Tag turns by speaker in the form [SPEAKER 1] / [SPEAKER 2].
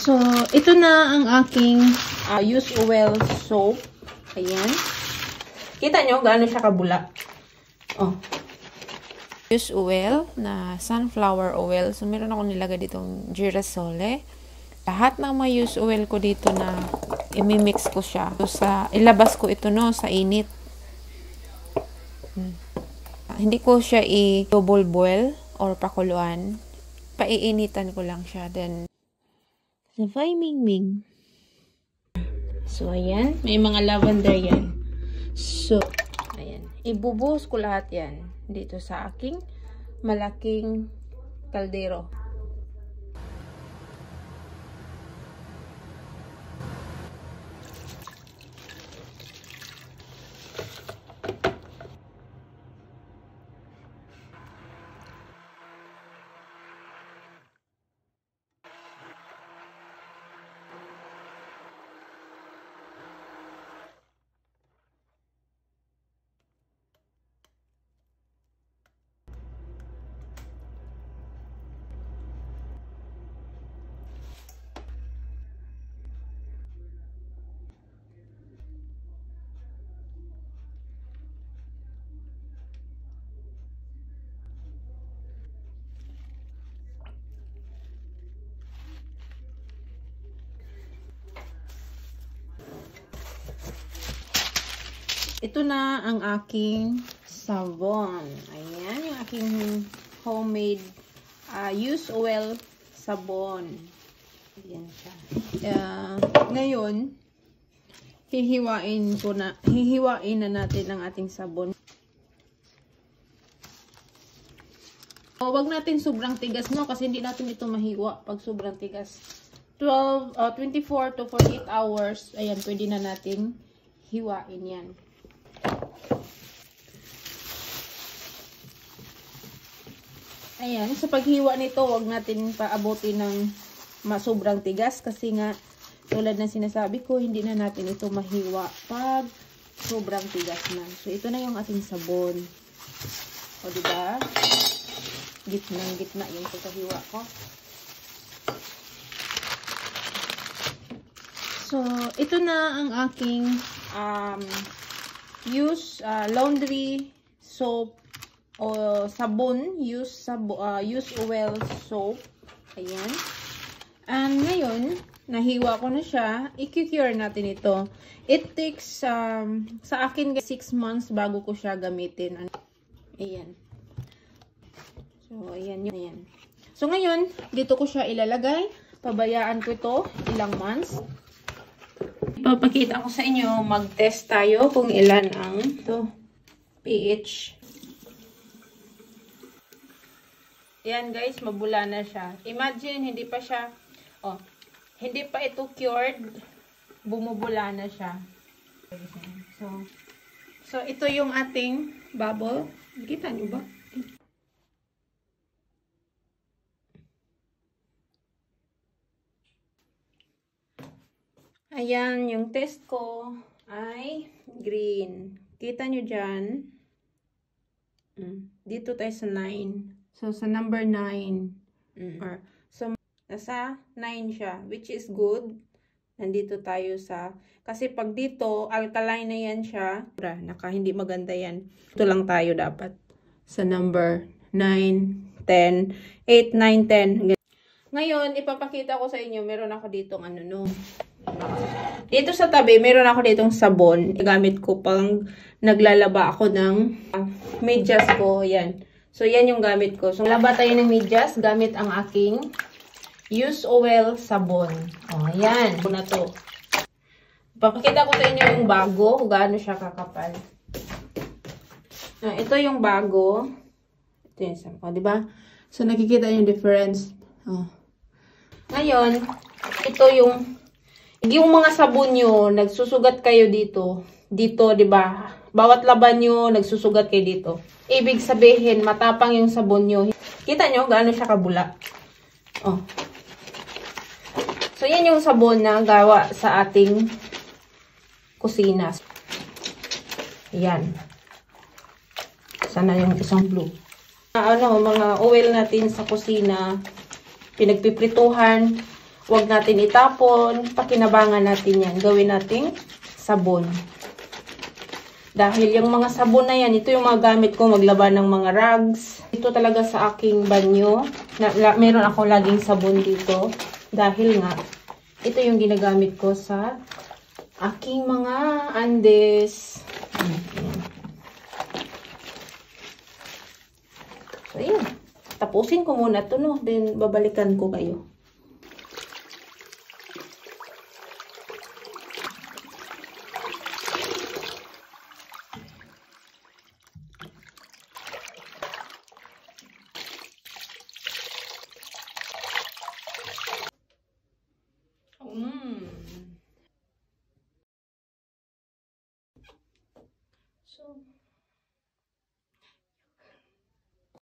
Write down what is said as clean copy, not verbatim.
[SPEAKER 1] So, ito na ang aking used oil soap. Ayan. Kita nyo, gaano siya kabula. Oh. Used oil na sunflower oil. So, meron ako nilagay ditong girasole. Lahat ng mga used oil ko dito na imimix ko siya. So, ilabas ko ito no, sa init. Hindi ko siya i-double boil or pakuluan. Paiinitan ko lang siya. Then, sa Ming. So, ayan. May mga lavender yan. So, ayan. Ibubuhos ko lahat yan dito sa aking malaking kaldero. Ito na ang aking sabon. Ayan, yung aking homemade used oil sabon. Ayan siya. Ngayon, hihiwain na natin ang ating sabon. Huwag natin sobrang tigas, no? Kasi hindi natin ito mahiwa pag sobrang tigas. 24 to 48 hours, ayan, pwede na natin hiwain yan. Ayan, sa paghiwa nito, wag natin paabutin ng sobrang tigas kasi nga, tulad ng sinasabi ko, hindi na natin ito mahiwa pag sobrang tigas na. So, ito na yung ating sabon. O, diba? Gitna yung pagkahiwa ko. So, ito na ang aking laundry soap o sabon, used oil soap. Ayan. And ngayon, nahiwa ko na siya. I-cure natin ito. It takes, sa akin, 6 months bago ko siya gamitin. Ayan. So, ayan yun. Ayan. So, ngayon, dito ko siya ilalagay. Pabayaan ko ito ilang months. Ipapakita ko sa inyo, mag-test tayo kung ilan ang pH. Ayan guys, mabula na siya. Imagine, hindi pa siya, hindi pa ito cured, bumubula na siya. So ito yung ating bubble. Kita nyo ba? Ayan, yung test ko ay green. Kita nyo dyan. Dito tayo sa 9. So, sa number 9. So, nasa 9 siya, which is good. Nandito tayo sa, kasi pag dito, alkaline na yan siya. Hindi maganda yan. Ito lang tayo dapat. Sa number 9, 10, 8, 9, 10. Ngayon, ipapakita ko sa inyo, meron ako ditong dito sa tabi, meron ako ditong sabon. Gamit ko pang naglalaba ako ng medyas ko. Yan. So, yan yung gamit ko. So, laba tayo ng medyas gamit ang aking used oil sabon. O, yan. Ito na to. Papakita ko sa inyo yung bago, kung gaano siya kakapal. Ito yung bago. Ito yung sabon. Diba? So, nakikita yung difference. Ngayon, ito yung mga sabon nyo, nagsusugat kayo dito. Dito, diba? Bawat laban nyo, nagsusugat kayo dito. Ibig sabihin, matapang yung sabon nyo. Kita nyo, gaano siya kabula. So, yan yung sabon na gawa sa ating kusina. Yan. Sana yung isang blue. Mga oil natin sa kusina, pinagpiprituhan, Huwag natin itapon. Pakinabangan natin yan. Gawin nating sabon. Dahil yung mga sabon na yan, ito yung mga gamit ko maglaba ng mga rags. Ito talaga sa aking banyo. Meron ako laging sabon dito. Dahil nga, ito yung ginagamit ko sa aking mga andes. So, yun. Tapusin ko muna ito, no? Then, babalikan ko kayo.